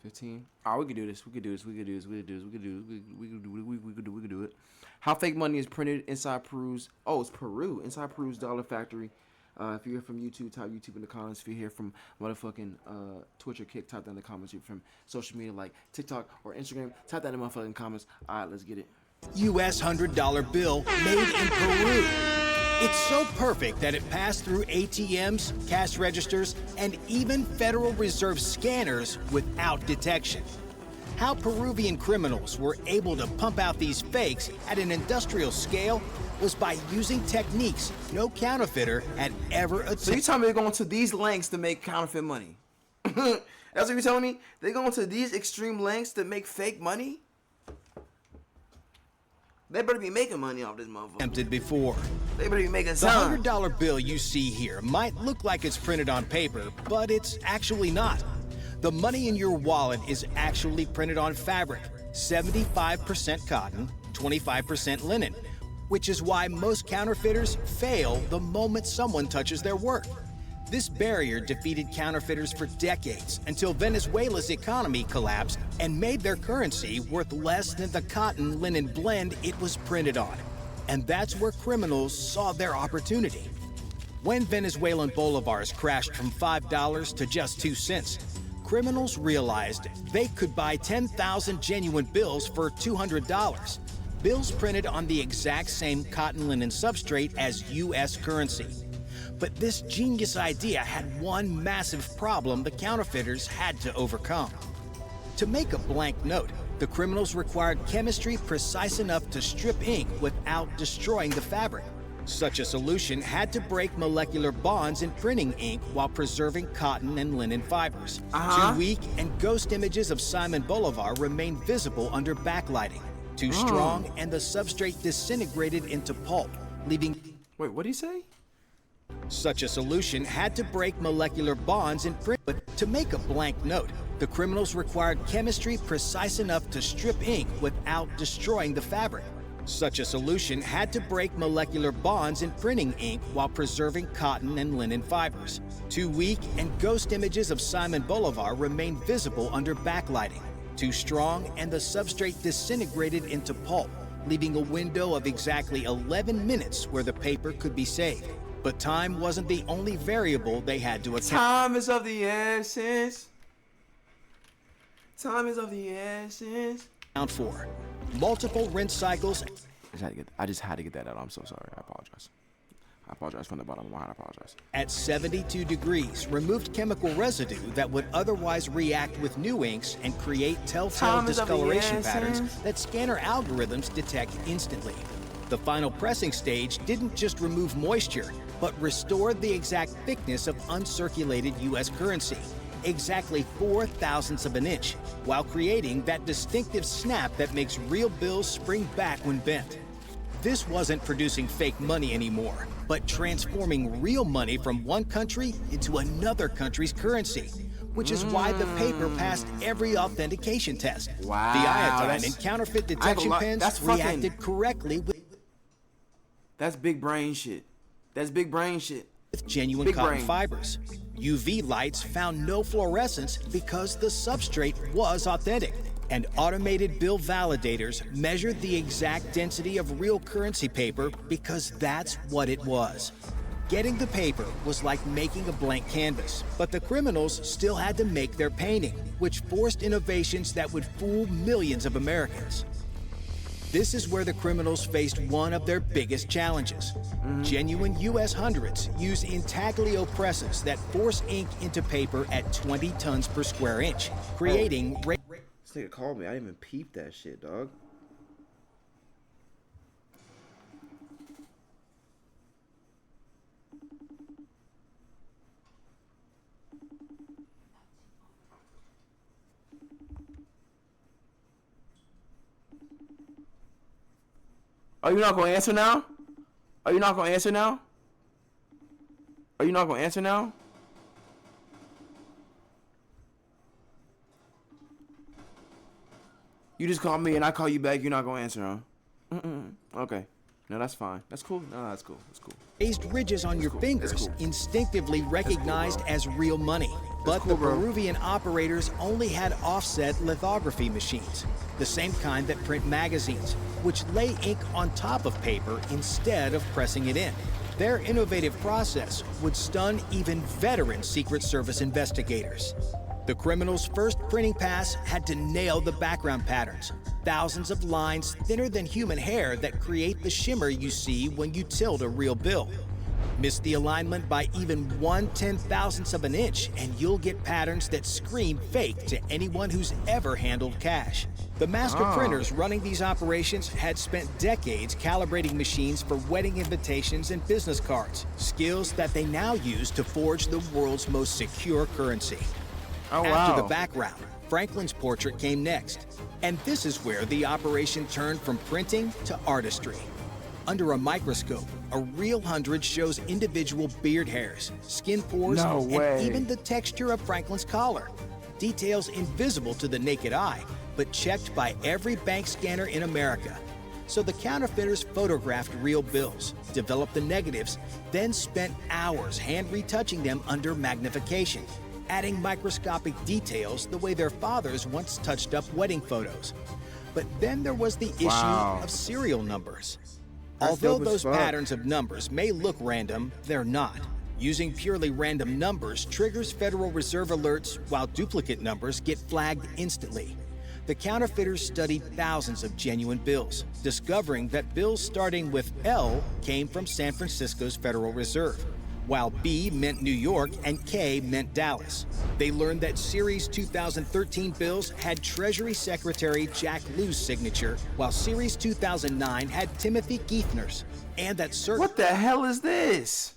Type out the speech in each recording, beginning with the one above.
15. Oh, we could do this. We could do this. We could do this. We could do this. We could do this. We could do it. How fake money is printed inside Peru's. Oh, it's Peru. Inside Peru's dollar factory. If you're here from YouTube, type YouTube in the comments. If you're here from motherfucking Twitch or Kick, type that in the comments. If you're from social media like TikTok or Instagram, type that in the motherfucking comments. All right, let's get it. US $100 bill made in Peru. It's so perfect that it passed through ATMs, cash registers, and even Federal Reserve scanners without detection. How Peruvian criminals were able to pump out these fakes at an industrial scale was by using techniques no counterfeiter had ever attempted. So you telling me they're going to these lengths to make counterfeit money? That's what you're telling me? They're going to these extreme lengths to make fake money? They better be making money off this motherfucker. Attempted before. They better be making The some. $100 bill you see here might look like it's printed on paper, but it's actually not. The money in your wallet is actually printed on fabric, 75% cotton, 25% linen, which is why most counterfeiters fail the moment someone touches their work. This barrier defeated counterfeiters for decades until Venezuela's economy collapsed and made their currency worth less than the cotton linen blend it was printed on. And that's where criminals saw their opportunity. When Venezuelan bolivars crashed from $5 to just 2 cents, criminals realized they could buy 10,000 genuine bills for $200. Bills printed on the exact same cotton linen substrate as US currency. But this genius idea had one massive problem the counterfeiters had to overcome. To make a blank note, the criminals required chemistry precise enough to strip ink without destroying the fabric. Such a solution had to break molecular bonds in printing ink while preserving cotton and linen fibers. Too weak and ghost images of Simon Bolivar remained visible under backlighting. Too strong and the substrate disintegrated into pulp, leaving... Wait, what did he say? Such a solution had to break molecular bonds in print. But to make a blank note, the criminals required chemistry precise enough to strip ink without destroying the fabric. Such a solution had to break molecular bonds in printing ink while preserving cotton and linen fibers. Too weak and ghost images of Simon Bolivar remained visible under backlighting. Too strong and the substrate disintegrated into pulp, leaving a window of exactly 11 minutes where the paper could be saved. But time wasn't the only variable they had to account. Time is of the essence. Time is of the essence. For multiple rinse cycles. I just had to get that out. I'm so sorry. I apologize. I apologize from the bottom of my heart. I apologize. At 72 degrees, removed chemical residue that would otherwise react with new inks and create telltale discoloration patterns that scanner algorithms detect instantly. The final pressing stage didn't just remove moisture, but restored the exact thickness of uncirculated US currency, exactly 0.004 of an inch, while creating that distinctive snap that makes real bills spring back when bent. This wasn't producing fake money anymore, but transforming real money from one country into another country's currency, which is why the paper passed every authentication test. Wow, the iodine and counterfeit detection pens reacted correctly with That's big brain shit. That's big brain shit. With genuine cotton fibers. UV lights found no fluorescence because the substrate was authentic. And automated bill validators measured the exact density of real currency paper because that's what it was. Getting the paper was like making a blank canvas, but the criminals still had to make their painting, which forced innovations that would fool millions of Americans. This is where the criminals faced one of their biggest challenges. Genuine US hundreds use intaglio presses that force ink into paper at 20 tons per square inch, creating... This nigga called me. I didn't even peep that shit, dog. Are you not gonna answer now? Are you not gonna answer now? Are you not gonna answer now? You just called me and I call you back. You're not gonna answer, huh? Okay. No, that's fine. That's cool. No, that's cool. That's cool. Raised ridges on your cool. fingers, That's cool. instinctively recognized bro. as real money. But cool, the bro. Peruvian operators only had offset lithography machines, the same kind that print magazines, which lay ink on top of paper instead of pressing it in. Their innovative process would stun even veteran Secret Service investigators. The criminals' first printing pass had to nail the background patterns, thousands of lines thinner than human hair that create the shimmer you see when you tilt a real bill. Miss the alignment by even 1/10,000th of an inch, and you'll get patterns that scream fake to anyone who's ever handled cash. The master printers running these operations had spent decades calibrating machines for wedding invitations and business cards, skills that they now use to forge the world's most secure currency. Oh, wow. After the background, Franklin's portrait came next. And this is where the operation turned from printing to artistry. Under a microscope, a real 100 shows individual beard hairs, skin pores, No way. and even the texture of Franklin's collar. Details invisible to the naked eye, but checked by every bank scanner in America. So the counterfeiters photographed real bills, developed the negatives, then spent hours hand retouching them under magnification, adding microscopic details the way their fathers once touched up wedding photos. But then there was the issue of serial numbers. Although dope as those fuck. patterns of numbers may look random, they're not. Using purely random numbers triggers Federal Reserve alerts, while duplicate numbers get flagged instantly. The counterfeiters studied thousands of genuine bills, discovering that bills starting with L came from San Francisco's Federal Reserve, while B meant New York and K meant Dallas. They learned that Series 2013 bills had Treasury Secretary Jack Lew's signature, while Series 2009 had Timothy Geithner's, and that certain... What the hell is this?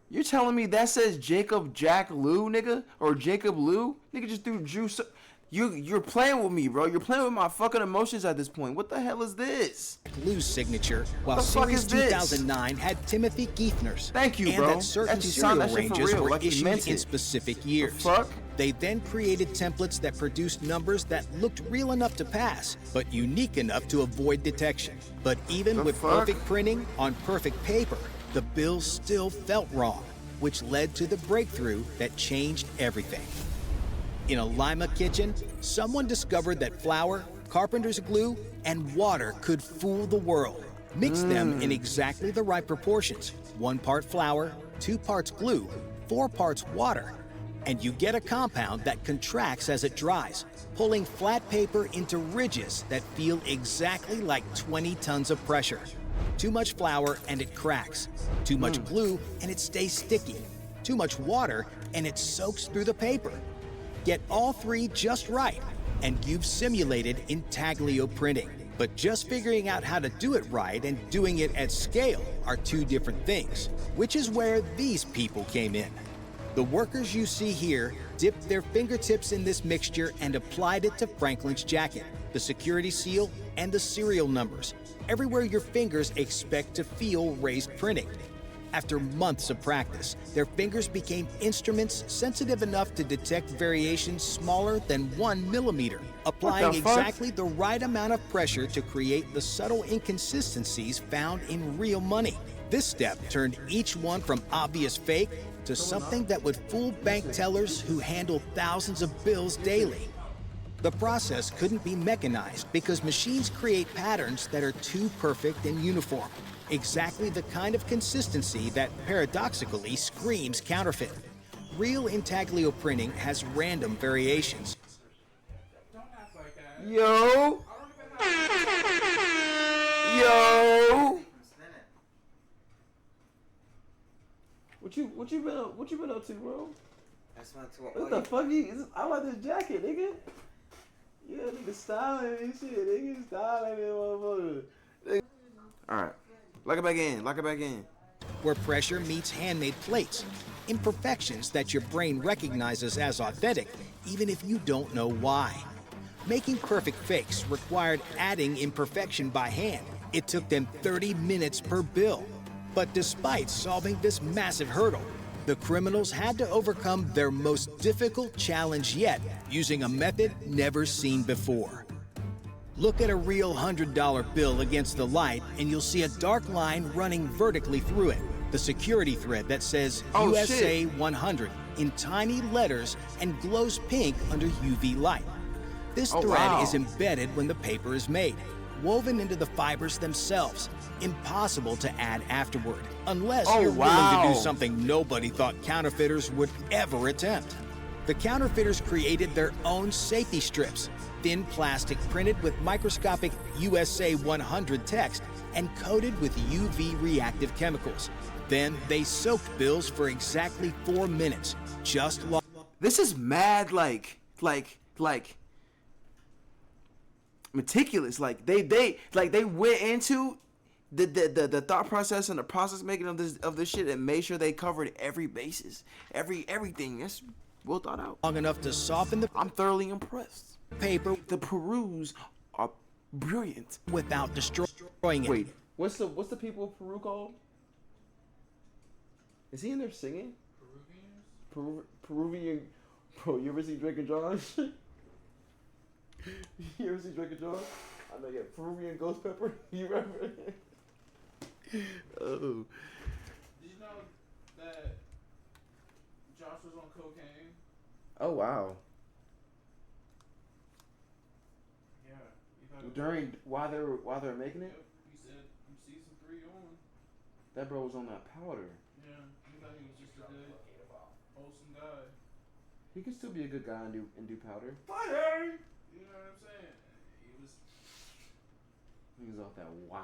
You're telling me that says Jacob Jack Lou, nigga? Or Jacob Lou? Nigga just threw juice. You're playing with me, bro. You're playing with my fucking emotions at this point. What the hell is this? Lew's signature, while What the fuck Series is this? 2009 had Timothy Geithner's. Thank you, and bro. that certain Actually signed serial that shit for ranges real, were like you issued meant in it. specific years. fuck? They then created templates that produced numbers that looked real enough to pass, but unique enough to avoid detection. But even The with fuck? perfect printing on perfect paper, the bills still felt wrong, which led to the breakthrough that changed everything. In a Lima kitchen, someone discovered that flour, carpenter's glue, and water could fool the world. Mix them in exactly the right proportions. 1 part flour, 2 parts glue, 4 parts water, and you get a compound that contracts as it dries, pulling flat paper into ridges that feel exactly like 20 tons of pressure. Too much flour and it cracks. Too much glue and it stays sticky. Too much water and it soaks through the paper. Get all 3 just right, and you've simulated intaglio printing. But just figuring out how to do it right and doing it at scale are 2 different things, which is where these people came in. The workers you see here dipped their fingertips in this mixture and applied it to Franklin's jacket, the security seal, and the serial numbers, everywhere your fingers expect to feel raised printing. After months of practice, their fingers became instruments sensitive enough to detect variations smaller than 1 millimeter, applying fuck? exactly the right amount of pressure to create the subtle inconsistencies found in real money. This step turned each one from obvious fake to something that would fool bank tellers who handle thousands of bills daily. The process couldn't be mechanized because machines create patterns that are too perfect and uniform. Exactly the kind of consistency that paradoxically screams counterfeit. Real intaglio printing has random variations. Yo. Yo. What you been up to, bro? That's not too. What the fuck? I like this jacket, nigga. Yeah, nigga styling and shit. Nigga styling and motherfucker. Alright. Lock it back in. Lock it back in. Where pressure meets handmade plates. Imperfections that your brain recognizes as authentic, even if you don't know why. Making perfect fakes required adding imperfection by hand. It took them 30 minutes per bill. But despite solving this massive hurdle, the criminals had to overcome their most difficult challenge yet, using a method never seen before. Look at a real $100 bill against the light and you'll see a dark line running vertically through it. The security thread that says USA 100 in tiny letters and glows pink under UV light. This thread is embedded when the paper is made, woven into the fibers themselves. Impossible to add afterward, unless you're willing to do something nobody thought counterfeiters would ever attempt. The counterfeiters created their own safety strips, thin plastic printed with microscopic USA 100 text and coated with UV reactive chemicals. Then they soaked bills for exactly 4 minutes, just like... This is mad, like meticulous. Like they went into the thought process and the process making of this shit and made sure they covered every basis, everything. That's well thought out. Long enough to soften the... I'm thoroughly impressed. Paper. The Perus are brilliant without destroying it. Wait, what's the people of Peru called? Is he in there singing? Peruvian. Bro, you ever see Drake and Josh? You ever see Drake and Josh? I know, yeah. Peruvian ghost pepper. You remember? Oh. Did you know that Josh was on cocaine? Oh wow. Yeah. During while they were making it. Yep. He said from season 3 on. That bro was on that powder. Yeah. He thought he was just a good, wholesome guy. He could still be a good guy and do powder. Fire! You know what I'm saying? He was off that wow.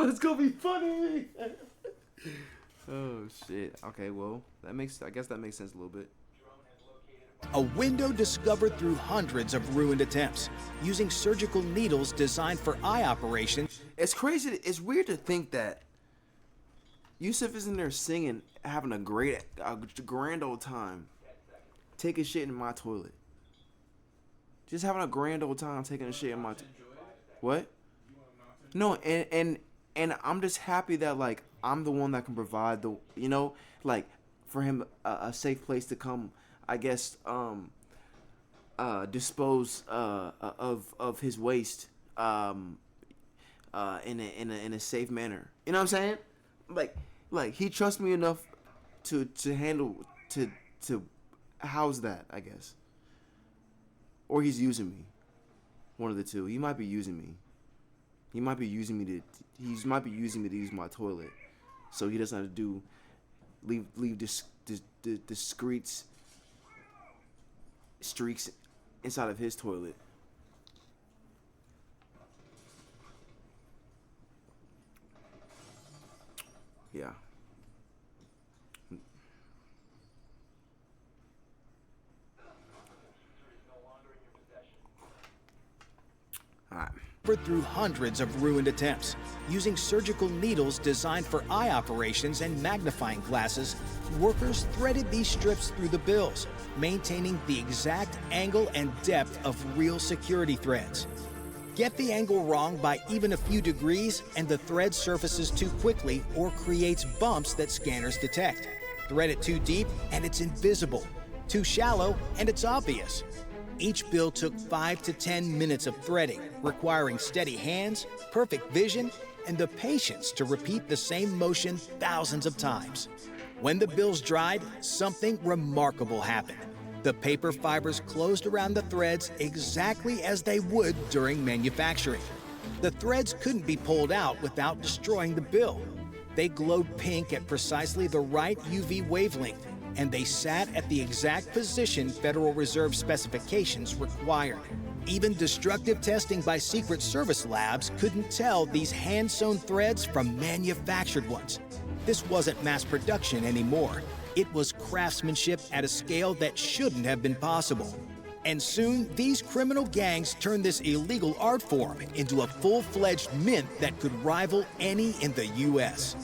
It's gonna be funny. Oh shit. Okay, well I guess that makes sense a little bit. A window discovered through hundreds of ruined attempts, using surgical needles designed for eye operations. It's crazy. It's weird to think that Yusuf is in there singing, having a grand old time, taking shit in my toilet. Just having a grand old time taking a shit in my toilet. What? No, and I'm just happy that like I'm the one that can provide the, you know, like for him a safe place to come, I guess, dispose of his waste in a safe manner. You know what I'm saying? Like he trusts me enough to handle to house that, I guess. Or he's using me. One of the two. He might be using me. He might be using me to use my toilet, so he doesn't have to leave discreet streaks inside of his toilet. Yeah. All right. Through hundreds of ruined attempts, using surgical needles designed for eye operations and magnifying glasses, workers threaded these strips through the bills, maintaining the exact angle and depth of real security threads. Get the angle wrong by even a few degrees and the thread surfaces too quickly or creates bumps that scanners detect. Thread it too deep and it's invisible. Too shallow and it's obvious. Each bill took 5 to 10 minutes of threading, requiring steady hands, perfect vision, and the patience to repeat the same motion thousands of times. When the bills dried, something remarkable happened. The paper fibers closed around the threads exactly as they would during manufacturing. The threads couldn't be pulled out without destroying the bill. They glowed pink at precisely the right UV wavelength, and they sat at the exact position Federal Reserve specifications required. Even destructive testing by Secret Service labs couldn't tell these hand-sewn threads from manufactured ones. This wasn't mass production anymore. It was craftsmanship at a scale that shouldn't have been possible. And soon, these criminal gangs turned this illegal art form into a full-fledged mint that could rival any in the U.S.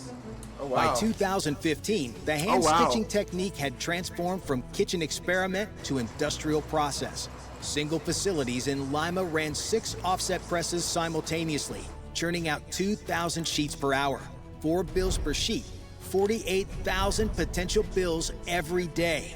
Oh, wow. By 2015, the hand-stitching technique had transformed from kitchen experiment to industrial process. Single facilities in Lima ran 6 offset presses simultaneously, churning out 2,000 sheets per hour, 4 bills per sheet, 48,000 potential bills every day.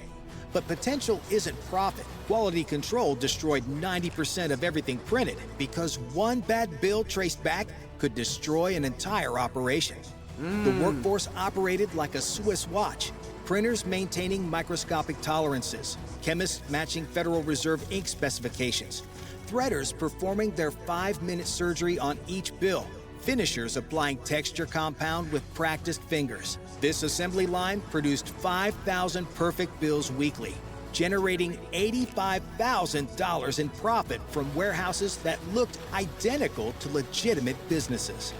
But potential isn't profit. Quality control destroyed 90% of everything printed because one bad bill traced back could destroy an entire operation. The workforce operated like a Swiss watch. Printers maintaining microscopic tolerances, chemists matching Federal Reserve ink specifications, threaders performing their 5-minute surgery on each bill, finishers applying texture compound with practiced fingers. This assembly line produced 5,000 perfect bills weekly, generating $85,000 in profit from warehouses that looked identical to legitimate businesses.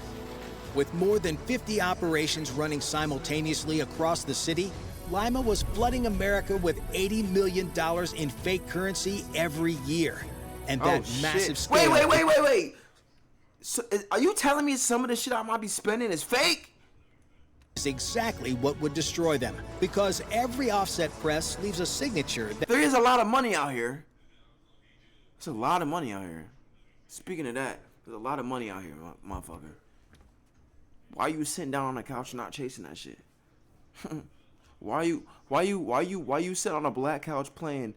With more than 50 operations running simultaneously across the city, Lima was flooding America with $80 million in fake currency every year. And that massive scale... Wait. So, are you telling me some of the shit I might be spending is fake? ...is exactly what would destroy them. Because every offset press leaves a signature that... There is a lot of money out here. There's a lot of money out here. Speaking of that, there's a lot of money out here, motherfucker. Why you sitting down on the couch not chasing that shit? Why you sit on a black couch playing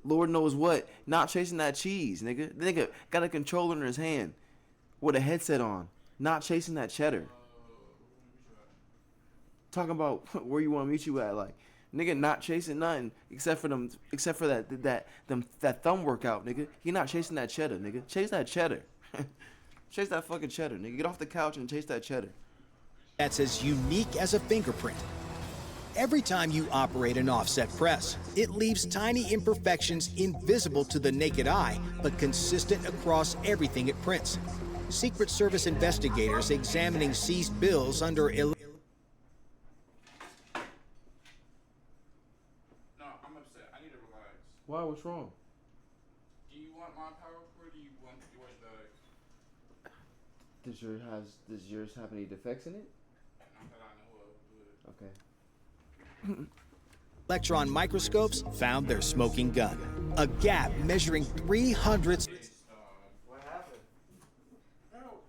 Lord knows what, not chasing that cheese, nigga. The nigga got a controller in his hand with a headset on, not chasing that cheddar. Talking about where you want to meet you at, like, nigga, not chasing nothing except for that thumb workout, nigga. He not chasing that cheddar, nigga. Chase that cheddar. Chase that fucking cheddar, nigga. Get off the couch and chase that cheddar. That's as unique as a fingerprint. Every time you operate an offset press, it leaves tiny imperfections invisible to the naked eye, but consistent across everything it prints. Secret Service investigators examining seized bills under No, I'm upset. I need to relax. Why? What's wrong? Do you want my power cord or do you want yours back? Does yours have any defects in it? Not that I know of, but... Okay. electron microscopes found their smoking gun, a gap measuring 300... What happened? No.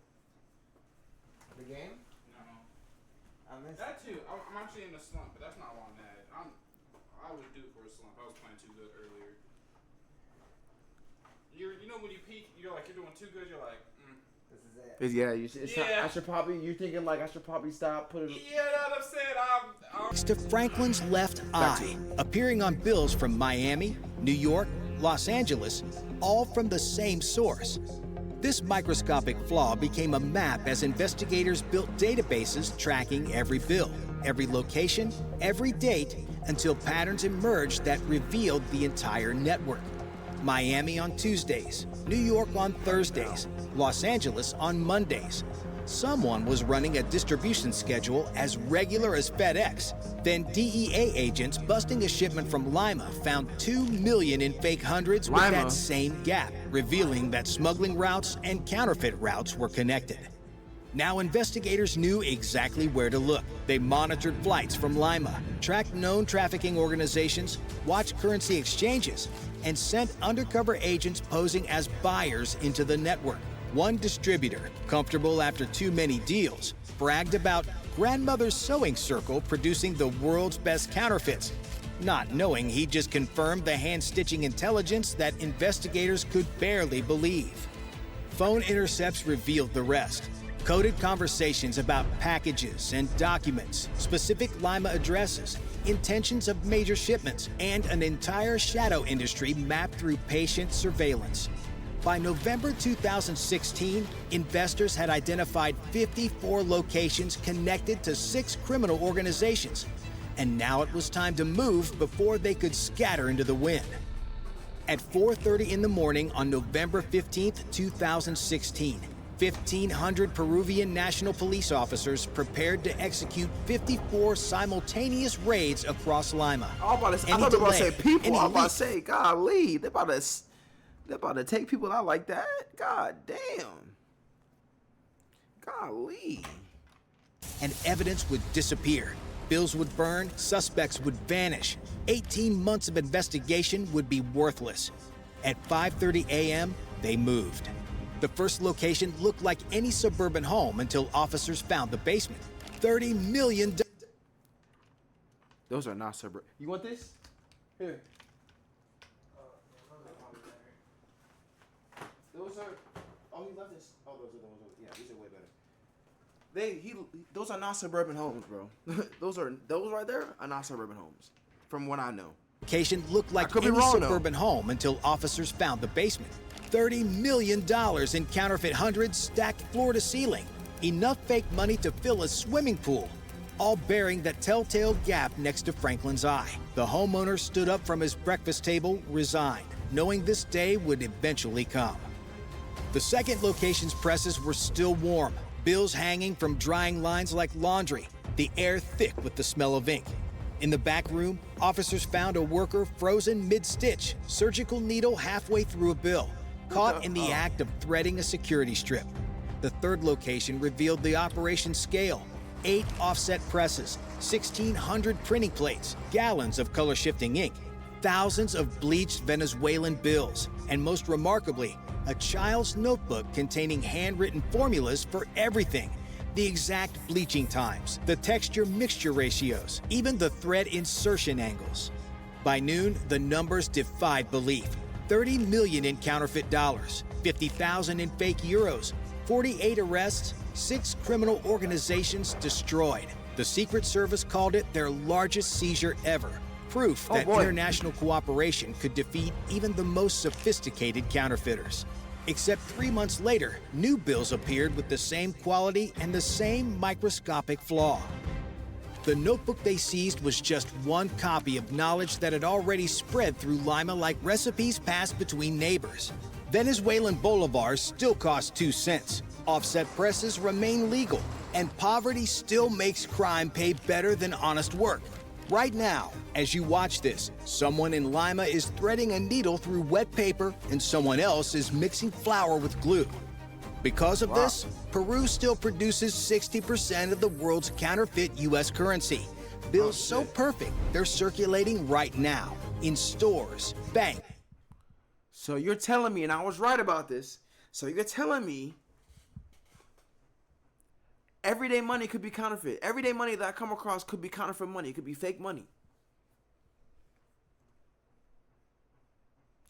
The game? No. I missed That too. I'm actually in a slump, but that's not why I'm mad. I was due for a slump. I was playing too good earlier. You know when you peak, you're doing too good. You're like, This is it. Yeah. I should probably. You're thinking like I should probably stop. Put it. yeah, that I'm saying. to Franklin's left eye, appearing on bills from Miami, New York, Los Angeles, all from the same source. This microscopic flaw became a map as investigators built databases tracking every bill, every location, every date, until patterns emerged that revealed the entire network. Miami on Tuesdays, New York on Thursdays, Los Angeles on Mondays. Someone was running a distribution schedule as regular as FedEx. Then DEA agents busting a shipment from Lima found 2 million in fake hundreds with that same gap, revealing that smuggling routes and counterfeit routes were connected. Now investigators knew exactly where to look. They monitored flights from Lima, tracked known trafficking organizations, watched currency exchanges, and sent undercover agents posing as buyers into the network. One distributor, comfortable after too many deals, bragged about grandmother's sewing circle producing the world's best counterfeits, not knowing he just confirmed the hand-stitching intelligence that investigators could barely believe. Phone intercepts revealed the rest. Coded conversations about packages and documents, specific Lima addresses, intentions of major shipments, and an entire shadow industry mapped through patient surveillance. By November 2016, investors had identified 54 locations connected to 6 criminal organizations, and now it was time to move before they could scatter into the wind. At 4:30 in the morning on November 15th, 2016, 1,500 Peruvian National Police officers prepared to execute 54 simultaneous raids across Lima. I thought they were about to say people. I was about to say, golly, they're about to take people out like that? God damn. Golly. And evidence would disappear. Bills would burn, suspects would vanish. 18 months of investigation would be worthless. At 5:30 a.m., they moved. The first location looked like any suburban home until officers found the basement. $30 million. Those are not suburban. You want this? Here. Those are. Oh, he left this. Oh, those are the ones. Yeah, these are way better. Those are not suburban homes, bro. those right there are not suburban homes, from what I know. Location looked like could be any wrong, though. suburban home until officers found the basement. $30 million in counterfeit hundreds stacked floor to ceiling. Enough fake money to fill a swimming pool, all bearing that telltale gap next to Franklin's eye. The homeowner stood up from his breakfast table, resigned, knowing this day would eventually come. The second location's presses were still warm, bills hanging from drying lines like laundry, the air thick with the smell of ink. In the back room, officers found a worker frozen mid-stitch, surgical needle halfway through a bill, caught in the act of threading a security strip. The third location revealed the operation scale: 8 offset presses, 1,600 printing plates, gallons of color-shifting ink, thousands of bleached Venezuelan bills, and most remarkably, a child's notebook containing handwritten formulas for everything. The exact bleaching times, the texture mixture ratios, even the thread insertion angles. By noon, the numbers defied belief. 30 million in counterfeit dollars, 50,000 in fake euros, 48 arrests, 6 criminal organizations destroyed. The Secret Service called it their largest seizure ever. Proof that international cooperation could defeat even the most sophisticated counterfeiters. Except 3 months later, new bills appeared with the same quality and the same microscopic flaw. The notebook they seized was just one copy of knowledge that had already spread through Lima like recipes passed between neighbors. Venezuelan bolivars still cost 2 cents. Offset presses remain legal, and poverty still makes crime pay better than honest work. Right now, as you watch this, someone in Lima is threading a needle through wet paper and someone else is mixing flour with glue. Because of this, Peru still produces 60% of the world's counterfeit U.S. currency. Bills so perfect, they're circulating right now in stores, banks. So you're telling me, and I was right about this, so you're telling me everyday money could be counterfeit. Everyday money that I come across could be counterfeit money. It could be fake money.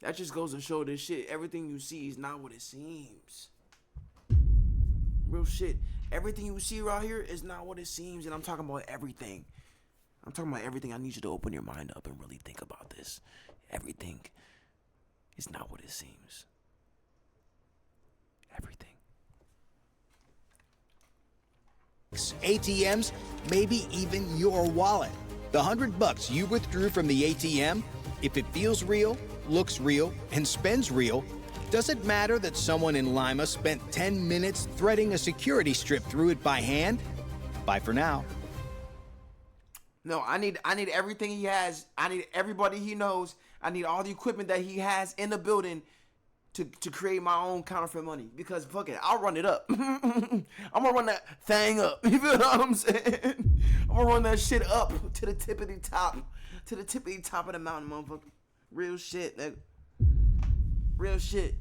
That just goes to show this shit. Everything you see is not what it seems. Real shit. Everything you see right here is not what it seems. And I'm talking about everything. I'm talking about everything. I need you to open your mind up and really think about this. Everything is not what it seems. Everything. ATMs, maybe even your wallet. The $100 you withdrew from the ATM, if it feels real, looks real, and spends real, does it matter that someone in Lima spent 10 minutes threading a security strip through it by hand? Bye for now. No, I need everything he has. I need everybody he knows. I need all the equipment that he has in the building to create my own counterfeit money. Because fuck it, I'll run it up. I'm gonna run that thing up. You feel what I'm saying? I'm gonna run that shit up to the tippity top. To the tippity top of the mountain, motherfucker. Real shit, nigga. Real shit.